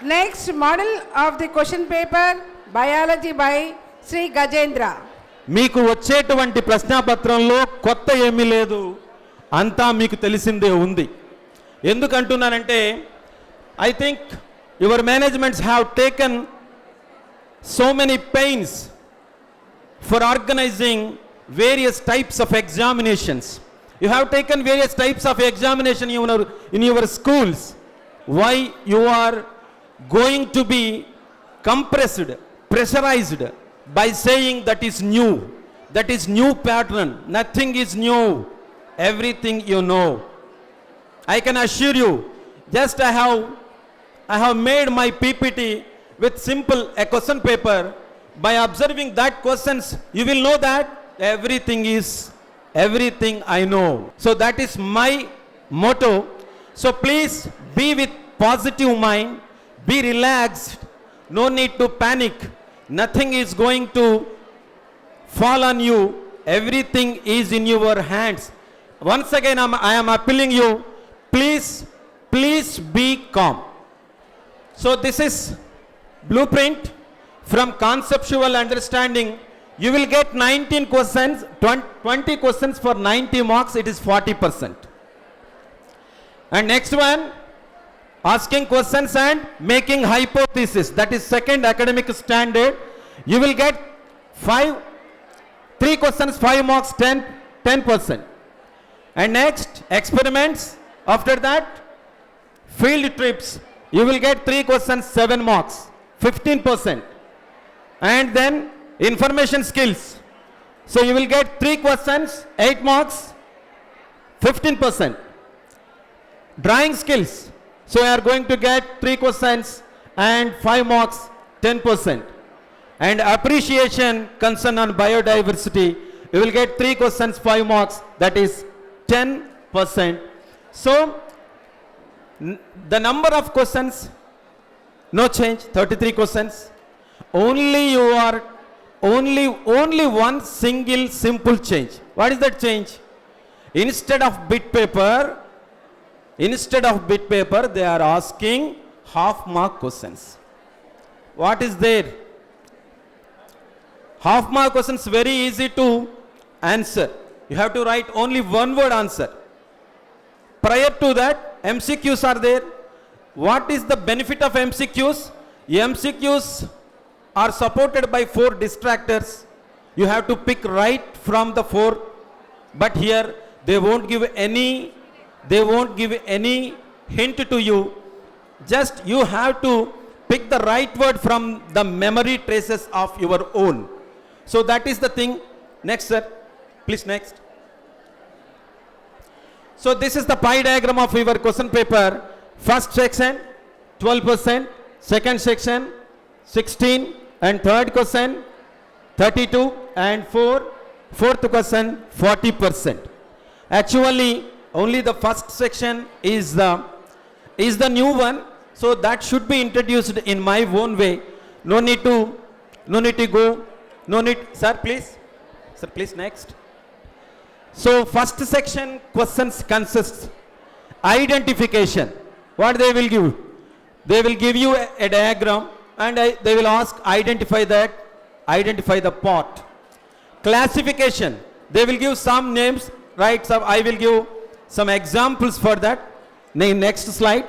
Next, model of the question paper, biology by Sri Gajendra. మీకు వచ్చేటువంటి ప్రశ్నాపత్రంలో కొత్త ఏమీ లేదు, అంతా మీకు తెలిసిందే ఉంది. ఎందుకంటున్నానంటే I think your managements have taken so many pains for organizing various types of examinations. You have taken various types of examination in your schools. Why you are going to be compressed, pressurized by saying that is new pattern, nothing is new, everything you know. I can assure you, just I have made my PPT with simple a question paper. By observing that questions, you will know that everything I know. So that is my motto. So please be with positive mind, be relaxed, no need to panic, nothing is going to fall on you, everything is in your hands. Once again I am appealing you, please be calm. So this is blueprint from conceptual understanding. You will get 19 questions, 20 questions for 90 marks, it is 40%. And next one, asking questions and making hypothesis, that is second academic standard. You will get 3 questions, 5 marks, 10%. And next, experiments. After that, field trips. You will get 3 questions, 7 marks, 15%. And then information skills. So you will get 3 questions, 8 marks, 15%. Drawing skills. So you are going to get 3 questions and 5 marks, 10%. And appreciation concern on biodiversity. You will get 3 questions, 5 marks, that is 10%. So the number of questions, no change, 33 questions. Only one single simple change. What is that change? Instead of bit paper, they are asking half mark questions. What is there? Half mark questions very easy to answer. You have to write only one word answer. Prior to that, MCQs are there. What is the benefit of MCQs? MCQs are supported by 4 distractors. You have to pick right from the 4, but here they won't give any hint to you. Just you have to pick the right word from the memory traces of your own. So that is the thing. Next, sir. Please, next. So this is the pie diagram of your question paper. First section 12%, second section 16, and third question 32, and fourth question 40%. Actually only the first section is the new one, so that should be introduced in my own way. No need to go, no need. Sir please next. So first section questions consists identification. What they will give? They will give you a diagram, and they will ask identify the part. Classification, they will give some names, right? So I will give some examples for that. Next slide.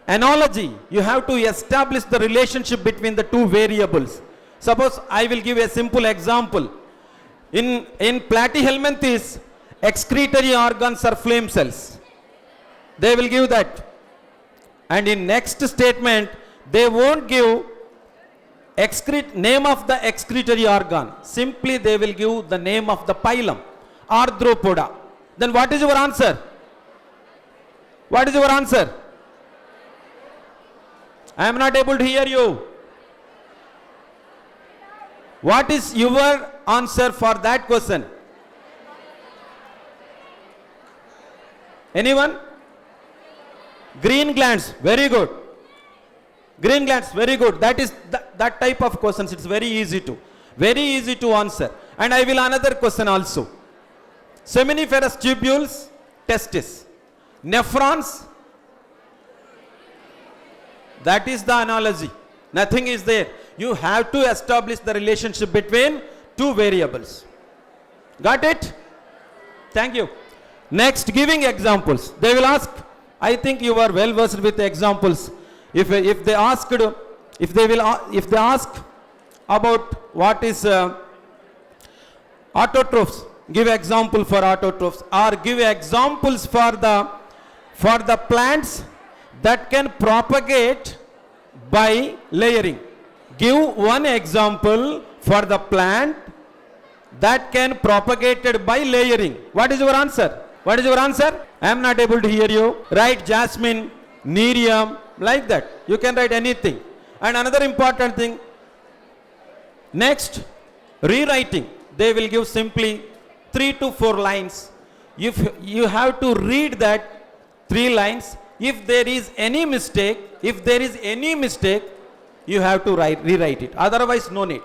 Analogy, you have to establish the relationship between the 2 variables. Suppose I will give a simple example. In platyhelminthes, excretory organs are flame cells. They will give that. And in next statement, they won't give name of the excretory organ. Simply they will give the name of the phylum, Arthropoda. Then what is your answer? What is your answer? I am not able to hear you. What is your answer for that question? Anyone? Green glands, very good. Green glands, very good. That is that type of questions. It's very easy to answer. And I will another question also. Seminiferous tubules, testis. Nephrons, That is the analogy. Nothing is there. You have to establish the relationship between two variables. Got it? Thank you. Next, giving examples. They will ask, I think you are well versed with examples. If they ask about what is autotrophs, give example for autotrophs, or give examples for the plants that can propagate by layering. Give one example for the plant that can propagated by layering. What is your answer? What is your answer? I am not able to hear you. Write jasmine, nerium, like that. You can write anything. And another important thing, next, rewriting. They will give simply 3 to 4 lines. If you have to read that 3 lines, if there is any mistake, you have to rewrite it. Otherwise, no need.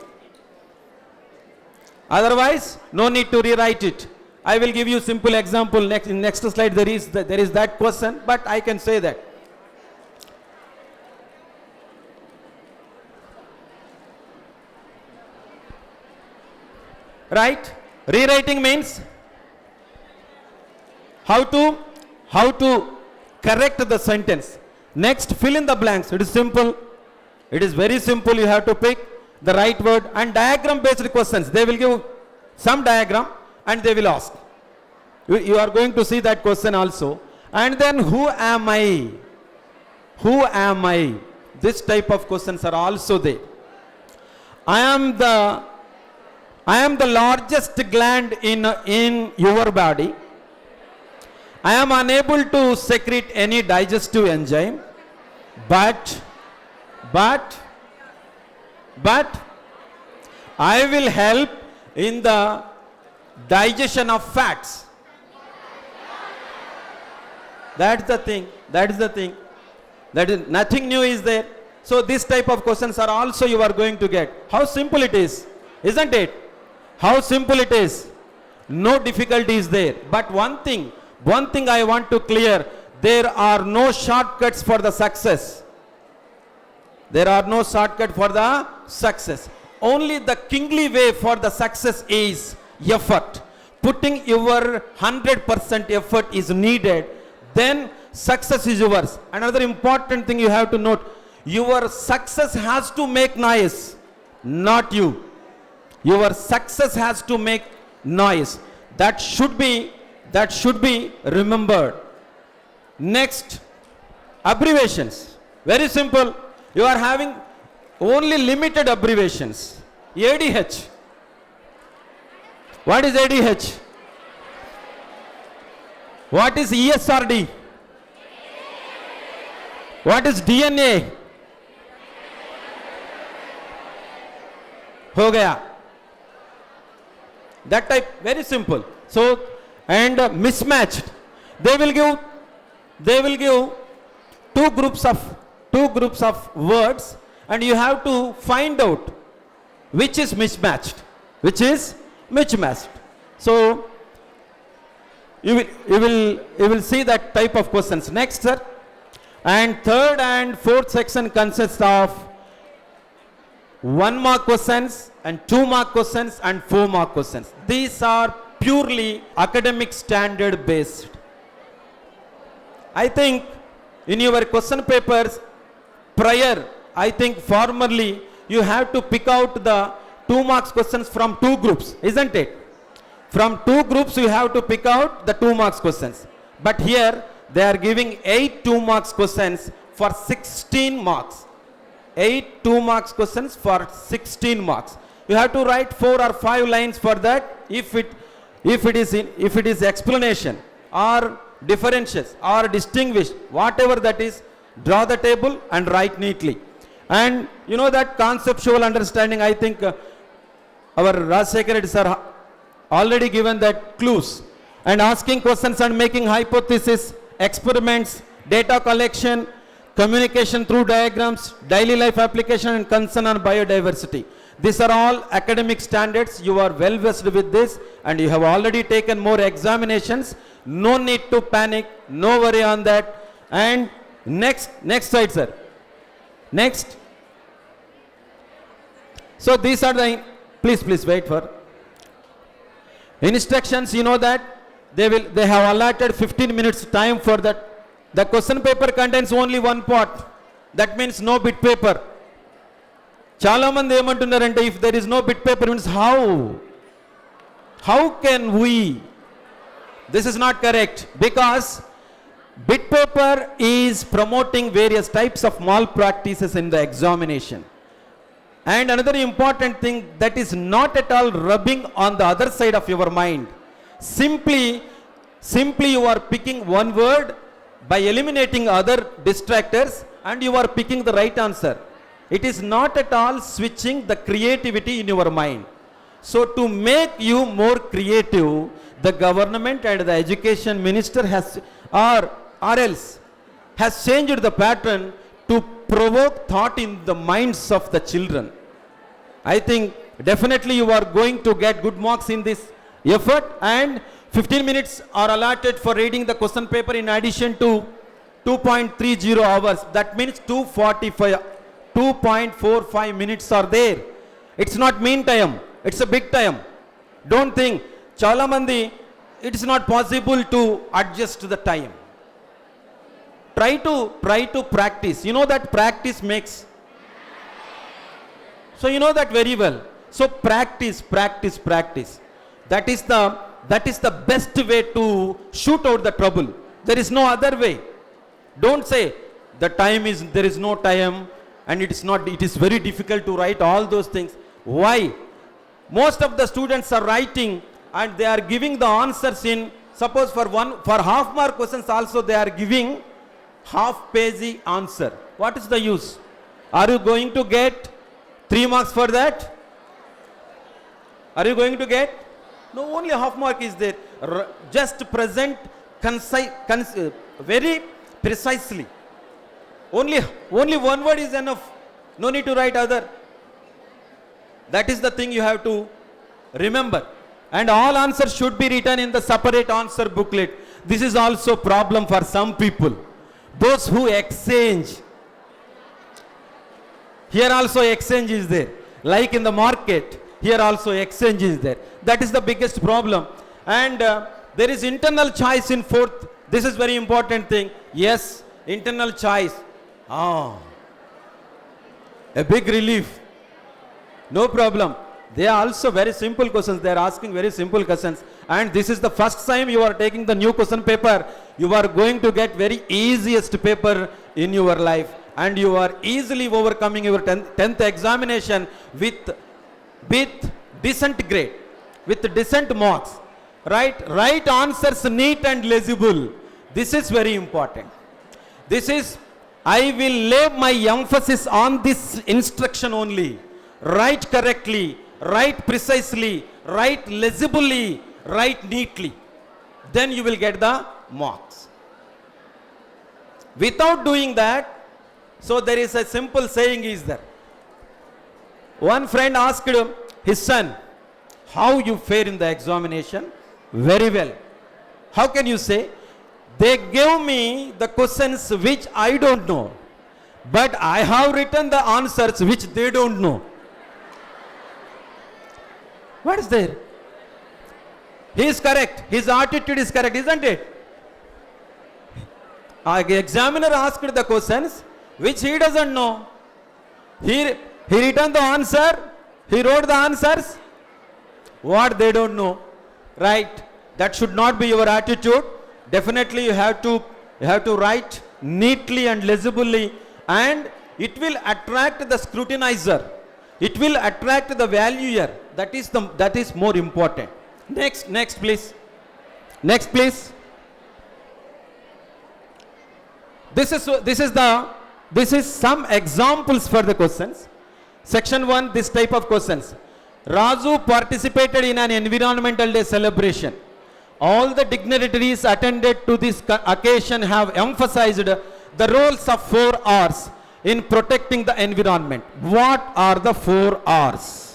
Otherwise, no need to rewrite it. I will give you simple example. In next slide, there is that question, but I can say that. Right? Rewriting means how to correct the sentence. Next, fill in the blanks. It is simple. It is very simple. You have to pick the right word. And diagram based questions. They will give some diagram and they will ask. You are going to see that question also. And then, who am I? Who am I? This type of questions are also there. I am the largest gland in your body. I am unable to secrete any digestive enzyme, but I will help in the digestion of fats. That's the thing. That is nothing new is there. So this type of questions are also you are going to get. How simple it is, isn't it? How simple it is. No difficulty is there. But one thing I want to clear, there are no shortcuts for the success. There are no shortcut for the success. Only the kingly way for the success is effort. Putting your 100% effort is needed. Then success is yours. Another important thing you have to note, your success has to make noise, not you. Your success has to make noise. That should be remembered. Next, abbreviations. Very simple. You are having only limited abbreviations. ADH. What is ADH? What is ESRD? What is DNA? हो गया. That type, very simple. So, and mismatched. They will give two groups of words, and you have to find out which is mismatched. So you will see that type of questions. Next, sir. And third and fourth section consists of 1 mark questions and 2 mark questions and 4 mark questions. These are purely academic standard based. I think in your question papers prior, I think formerly you have to pick out the 2 marks questions from 2 groups, isn't it? From 2 groups you have to pick out the 2 marks questions. But here they are giving 8 2 marks questions for 16 marks. 8 2 marks questions for 16 marks. You have to write 4 or 5 lines for that. If it is explanation or differentials or distinguish, whatever that is, draw the table and write neatly. And you know that conceptual understanding, I think our Rajsekhar Reddy sir already given that clues. And asking questions and making hypothesis, experiments, data collection, communication through diagrams, daily life application, and concern on biodiversity. These are all academic standards. You are well versed with this and you have already taken more examinations. No need to panic, no worry on that. And next slide, sir. Next. So these are the, please wait for instructions. You know that they have allotted 15 minutes time for that. The question paper contains only one part. That means no bit paper. చాలా మంది ఏమంటున్నారంటే if there is no bit paper means how can we? This is not correct, because bit paper is promoting various types of malpractices in the examination. And another important thing, that is not at all rubbing on the other side of your mind. Simply you are picking one word by eliminating other distractors and you are picking the right answer. It is not at all switching the creativity in your mind. So to make you more creative, the government and the education minister has or else has changed the pattern to provoke thought in the minds of the children. I think definitely you are going to get good marks in this effort, and 15 minutes are allotted for reading the question paper in addition to 2.30 hours. That means 2.45 minutes are there. It's not mean time, it's a big time. Don't think, chala mandi, it's not possible to adjust the time. Try to practice. You know that practice makes. So you know that very well. So practice. That is the best way to shoot out the trouble. There is no other way. Don't say there is no time and it is very difficult to write all those things. Why? Most of the students are writing and they are giving the answers in, suppose for half mark questions also they are giving half page answer. What is the use? Are you going to get 3 marks for that? Are you going to get? No, only half mark is there. Just present very precisely. Only one word is enough. No need to write other. That is the thing you have to remember. And all answers should be written in the separate answer booklet. This is also problem for some people. Those who exchange. Here also exchange is there. Like in the market, here also exchange is there. That is the biggest problem. And there is internal choice in 4th. This is very important thing. Yes, internal choice. A big relief. No problem. They are also very simple questions. They are asking very simple questions. And this is the first time you are taking the new question paper. You are going to get very easiest paper in your life. And you are easily overcoming your 10th examination with decent grade, with decent marks. Right answers neat and legible. This is very important. I will lay my emphasis on this instruction only. Write correctly, write precisely, write legibly, write neatly. Then you will get the marks. Without doing that, so there is a simple saying is there. One friend asked his son, how you fare in the examination? Very well. How can you say? They gave me the questions which I don't know, but I have written the answers which they don't know. What is there? He is correct. His attitude is correct, isn't it? The examiner asked the questions which he doesn't know. He written the answer. He wrote the answers what they don't know. Right? That should not be your attitude. Definitely you have to write neatly and legibly, and it will attract the scrutinizer. It will attract the valuer. That is more important. Next please. This is some examples for the questions. Section 1, this type of questions. Raju participated in an environmental day celebration. All the dignitaries attended to this occasion have emphasized the roles of 4 R's in protecting the environment. What are the 4 R's?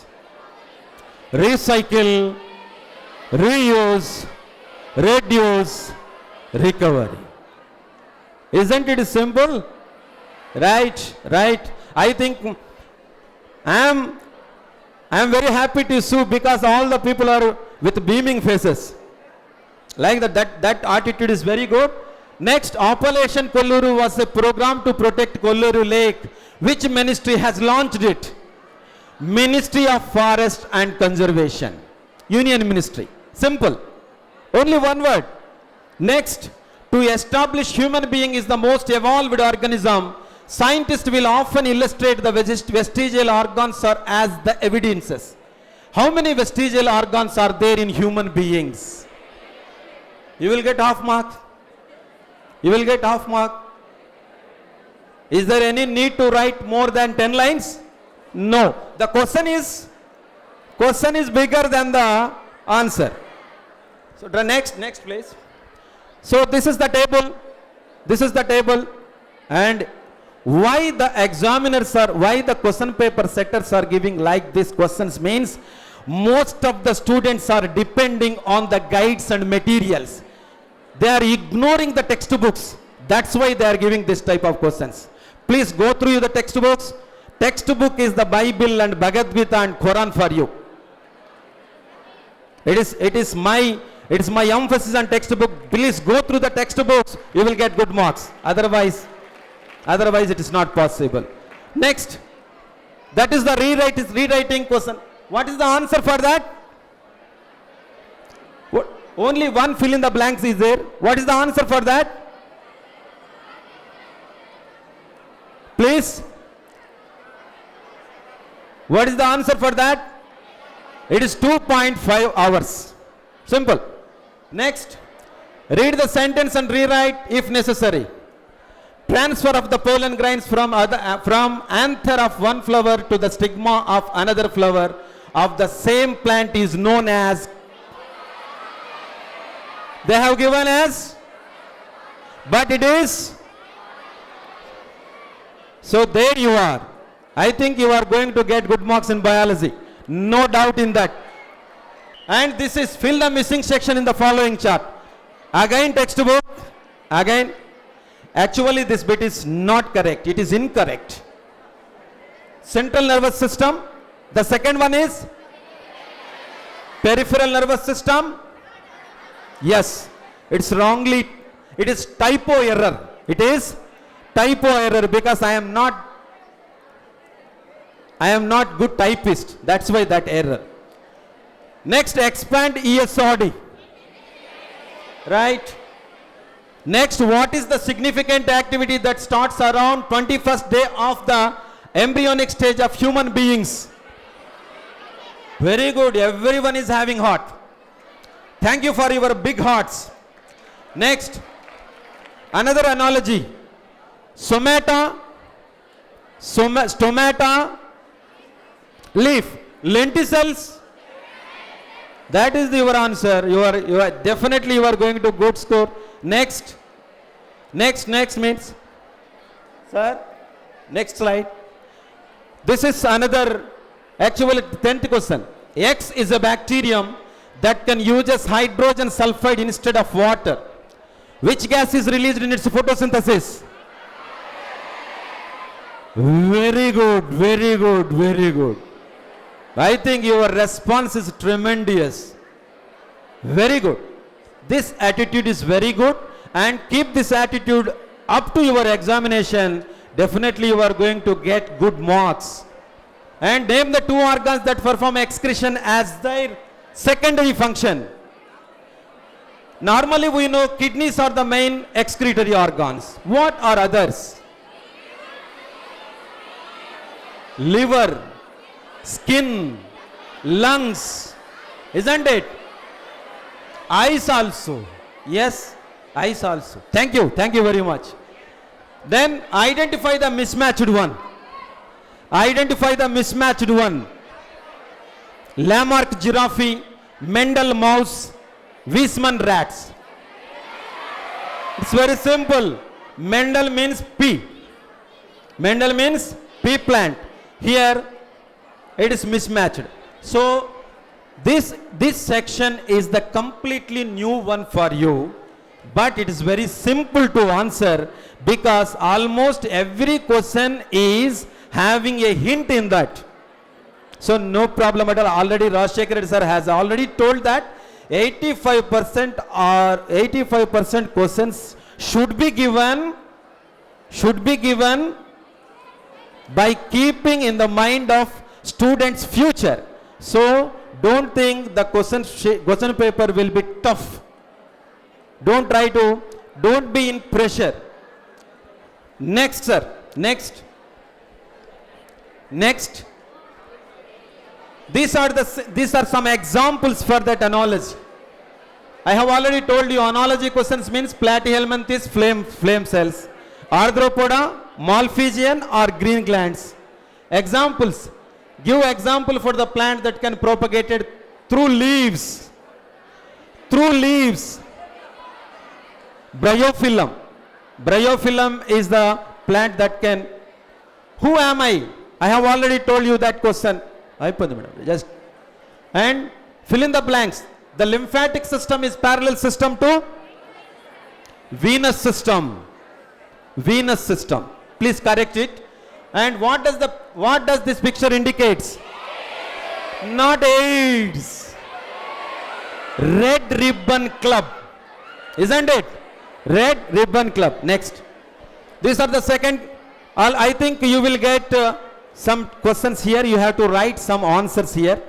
Recycle, reuse, reduce, recovery. Isn't it simple? Right. I think I am very happy to see because all the people are with beaming faces. Like that attitude is very good. Next, Operation Kolluru was a program to protect Kolluru Lake. Which ministry has launched it? Ministry of Forest and Conservation. Union Ministry. Simple. Only one word. Next, to establish human being is the most evolved organism, scientists will often illustrate the vestigial organs or as the evidences. How many vestigial organs are there in human beings? You will get half mark. You will get half mark. Is there any need to write more than 10 lines? No. The question is bigger than the answer. So the next please. So this is the table, and why the question paper setters are giving like these questions means most of the students are depending on the guides and materials. They are ignoring the textbooks. That's why they are giving this type of questions. Please go through the textbooks. Textbook is the Bible and Bhagavad Gita and Quran for you. It is my emphasis on textbook. Please go through the textbooks. You will get good marks. Otherwise it is not possible. Next, that is the rewriting question. What is the answer for that? Only one fill in the blanks is there. What is the answer for that? Please. What is the answer for that? It is 2.5 hours. Simple. Next, read the sentence and rewrite if necessary. Transfer of the pollen grains from anther of one flower to the stigma of another flower of the same plant is known as. They have given as, but it is. So there you are. I think you are going to get good marks in biology. No doubt in that. And this is fill the missing section in the following chart. Again textbook. Again. Actually this bit is not correct. It is incorrect. Central nervous system. The second one is peripheral nervous system. Yes. It's wrongly. It is typo error. It is typo error because I am not good typist. That's why that error. Next, expand ESOD. Right. Next, what is the significant activity that starts around 21st day of the embryonic stage of human beings? Very good. Everyone is having heart. Thank you for your big hearts. Next, another analogy. Stomata, leaf, lenticels. That is your answer. You are definitely you are going to good score. Next means, sir, next slide. This is another, actually 10th question. X is a bacterium that can use as hydrogen sulfide instead of water. Which gas is released in its photosynthesis? Very good, very good, very good. I think your response is tremendous. Very good. This attitude is very good, and keep this attitude up to your examination. Definitely you are going to get good marks. And name the two organs that perform excretion as their secondary function. Normally we know kidneys are the main excretory organs. What are others? Liver, skin, lungs, isn't it? Eyes also. Yes, eyes also. Thank you very much. Then identify the mismatched one. Identify the mismatched one. Lamarck giraffe, Mendel mouse, Weismann rats. It's very simple. Mendel means pea. Mendel means pea plant. Here it is mismatched. So this section is the completely new one for you, but it is very simple to answer because almost every question is having a hint in that. So no problem at all. Already Rajshekhar Reddy sir has already told that 85% or 85% questions should be given by keeping in the mind of students' future. So don't think the question paper will be tough. Don't be in pressure. Next, sir. Next. These are some examples for that analogy. I have already told you analogy questions means platyhelminthes, flame cells, arthropoda, malpighian or green glands. Examples. Give example for the plant that can propagated through leaves. Bryophyllum. Bryophyllum is the plant that can. Who am I? I have already told you that question. Just and fill in the blanks. The lymphatic system is parallel system to venous system. Please correct it. And what does this picture indicates? Not AIDS. Red Ribbon Club. Isn't it? Red Ribbon Club. Next. These are the second. I think you will get some questions here. You have to write some answers here,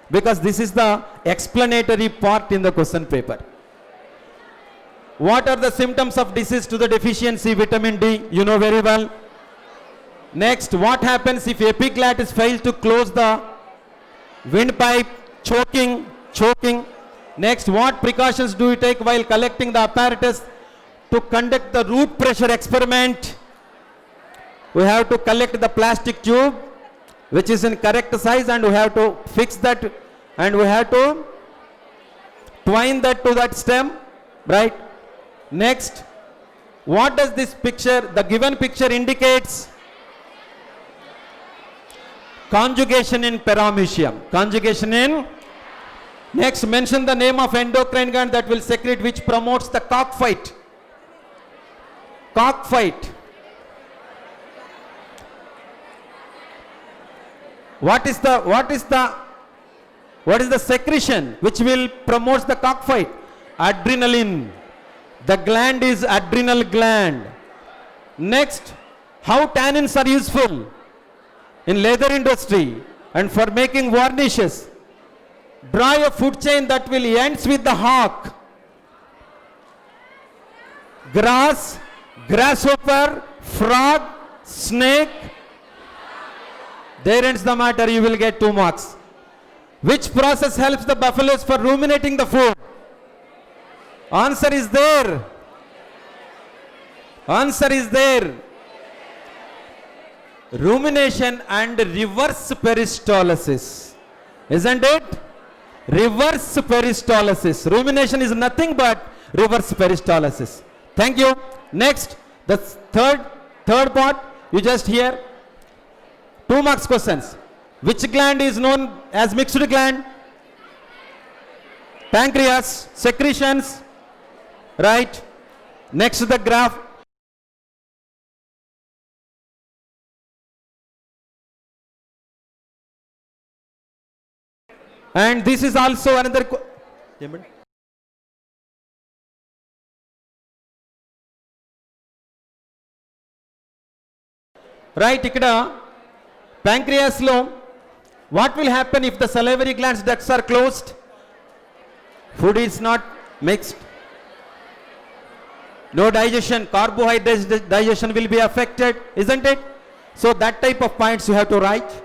because this is the explanatory part in the question paper. What are the symptoms of disease to the deficiency vitamin D? You know very well. Next, what happens if epiglottis fails to close the windpipe? Choking. Next, what precautions do you take while collecting the apparatus to conduct the root pressure experiment? We have to collect the plastic tube which is in correct size, and we have to fix that, and we have to twine that to that stem, right? Next, what does this picture, the given picture indicates? Conjugation in paramecium. Next, mention the name of endocrine gland that will secrete which promotes the cockfight. What is the secretion which will promote the cockfight? Adrenaline. The gland is adrenal gland. Next, how tannins are useful in leather industry and for making varnishes. Draw a food chain that will ends with the hawk. Grass, grasshopper, frog, snake. There ends the matter. You will get 2 marks. Which process helps the buffaloes for ruminating the food? Answer is there. Rumination and reverse peristalsis. Isn't it? Reverse peristalsis. Rumination is nothing but reverse peristalsis. Thank you. Next, the third part, you just hear 2 marks questions. Which gland is known as mixed gland? Pancreas. Secretions. Right. Next, the graph. And this is also another. Right, ikkada pancreas lo, what will happen if the salivary glands ducts are closed? Food is not mixed. No digestion, carbohydrate digestion will be affected, isn't it? So that type of points you have to write.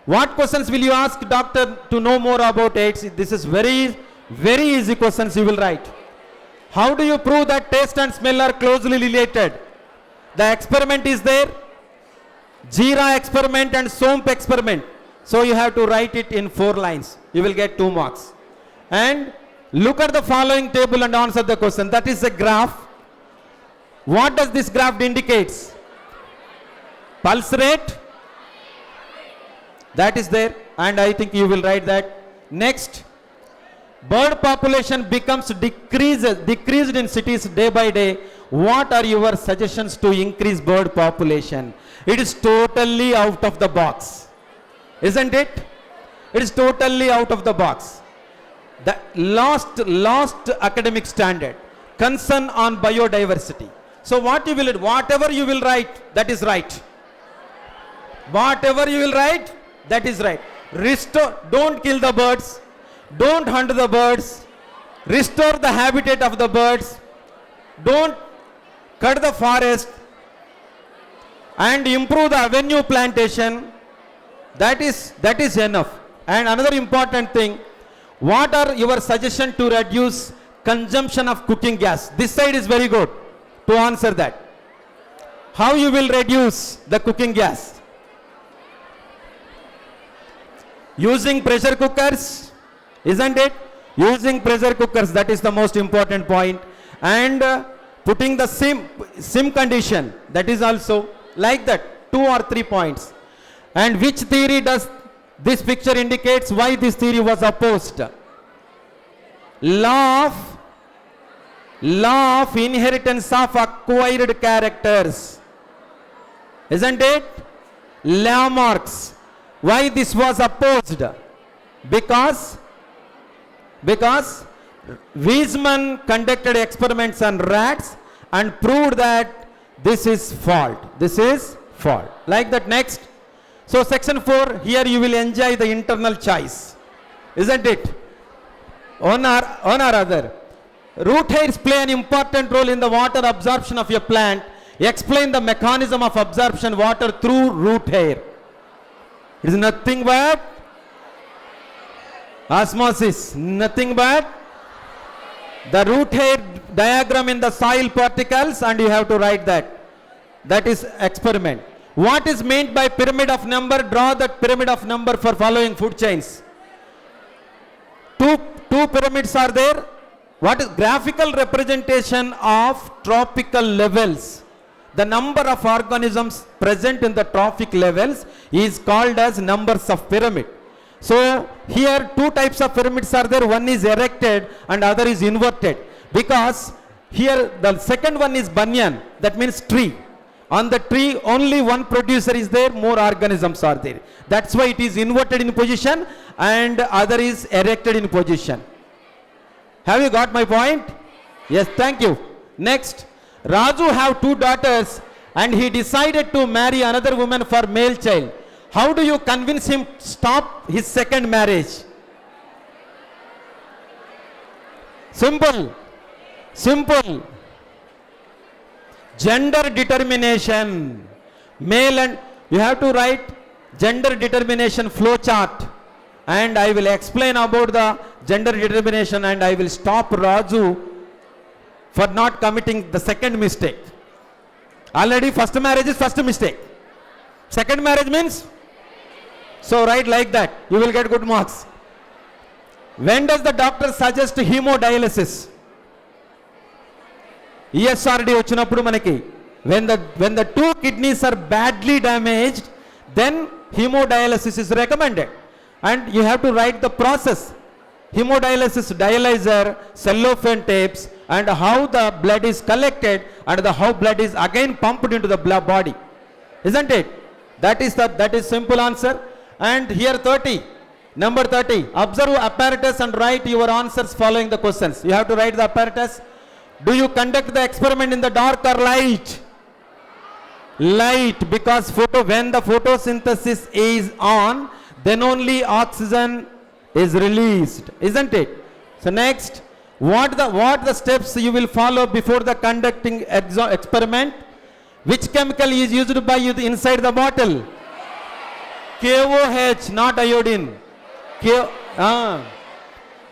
What questions will you ask doctor to know more about AIDS? This is very easy questions you will write. How do you prove that taste and smell are closely related? The experiment is there. Jeera experiment and Somp experiment. So you have to write it in 4 lines. You will get 2 marks. And look at the following table and answer the question. That is a graph. What does this graph indicates? Pulse rate. That is there, and I think you will write that. Next, bird population becomes decreased in cities day by day. what are your suggestions to increase bird population? It is totally out of the box. Isn't it? It is totally out of the box. The last academic standard, concern on biodiversity. So whatever you will write, that is right. Whatever you will write, that is right. Restore, don't kill the birds, don't hunt the birds, restore the habitat of the birds, don't cut the forest, and improve the avenue plantation. That is enough. And another important thing, what are your suggestions to reduce consumption of cooking gas? This side is very good to answer that. How you will reduce the cooking gas? Using pressure cookers, isn't it? Using pressure cookers, that is the most important point. And putting the sim condition, that is also like that, 2 or 3 points. And which theory does this picture indicates why this theory was opposed? Law of inheritance of acquired characters, isn't it? Lamarck's. Why this was opposed? Because Weizmann conducted experiments on rats and proved that this is fault. This is fault. Like that. Next. So section 4, here you will enjoy the internal choice, isn't it? One or other. Root hairs play an important role in the water absorption of a plant. Explain the mechanism of absorption water through root hair. It is nothing but osmosis, nothing but the root hair diagram in the soil particles, and you have to write that. That is experiment. What is meant by pyramid of number? Draw that pyramid of number for following food chains. Two pyramids are there. What is graphical representation of tropical levels? The number of organisms present in the trophic levels is called as numbers of pyramid. So here 2 types of pyramids are there. One is erected and other is inverted. Because here the second one is banyan, that means tree. On the tree only one producer is there, more organisms are there. That's why it is inverted in position and other is erected in position. Have you got my point? Yes, thank you. Next, Raju have 2 daughters and he decided to marry another woman for male child. How do you convince him to stop his second marriage? Simple. Gender determination. Male, and you have to write gender determination flow chart. And I will explain about the gender determination and I will stop Raju for not committing the second mistake. Already first marriage is first mistake. Second marriage means? So write like that. You will get good marks. When does the doctor suggest hemodialysis? ESRD వచ్చినప్పుడు మనకి when the 2 kidneys are badly damaged, then hemodialysis is recommended. And you have to write the process. Hemodialysis, dialyzer, cellophane tapes, and how the blood is collected and how blood is again pumped into the body. Isn't it? That is simple answer. And here 30. Number 30. Observe apparatus and write your answers following the questions. You have to write the apparatus. Do you conduct the experiment in the dark or light? Light, because when the photosynthesis is on, then only oxygen is released, isn't it? So next, what the steps you will follow before the conducting experiment? Which chemical is used by you inside the bottle? KOH, not iodine.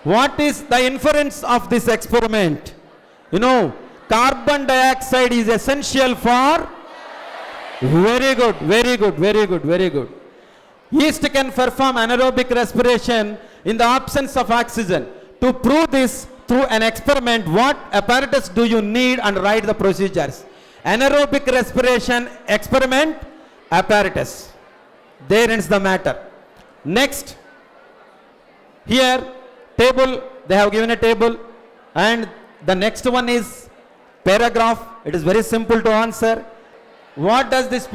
What is the inference of this experiment? You know, carbon dioxide is essential for. Very good. Yeast can perform anaerobic respiration in the absence of oxygen. To prove this through an experiment, what apparatus do you need, and write the procedures? Anaerobic respiration experiment, apparatus. There ends the matter. Next, here table, they have given a table, and the next one is paragraph. It is very simple to answer. What does this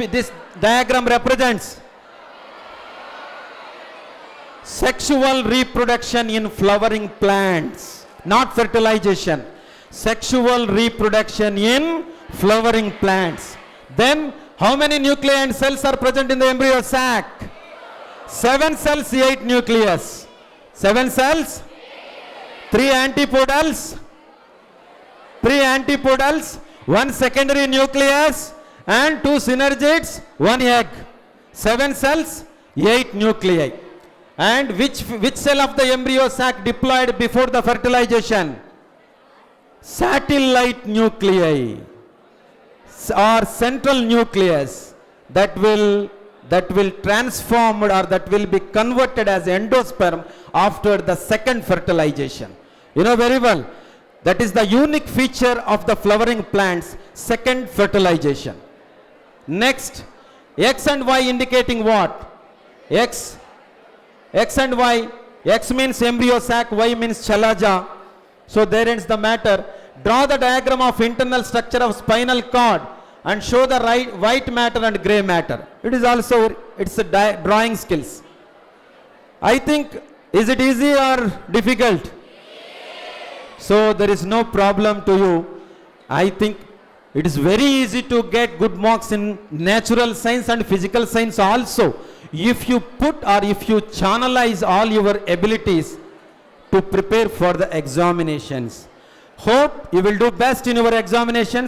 diagram represents? Sexual reproduction in flowering plants, not fertilization. Sexual reproduction in flowering plants. Then how many nuclei and cells are present in the embryo sac? 7 cells, 8 nucleus. 7 cells, 3 antipodals, 1 secondary nucleus and 2 synergids, 1 egg. 7 cells, 8 nuclei. And which cell of the embryo sac diploid before the fertilization? Satellite nuclei or central nucleus that will transform or that will be converted as endosperm after the second fertilization. You know very well, that is the unique feature of the flowering plants, second fertilization. Next, X and Y indicating what? X and Y. X means embryo sac, Y means chalaja. So there ends the matter. Draw the diagram of internal structure of spinal cord and show the white matter and gray matter. It is also, it's a drawing skills. I think, is it easy or difficult? So there is no problem to you. I think it is very easy to get good marks in natural science and physical science also, if you put or if you channelize all your abilities to prepare for the examinations. Hope you will do best in your examinations.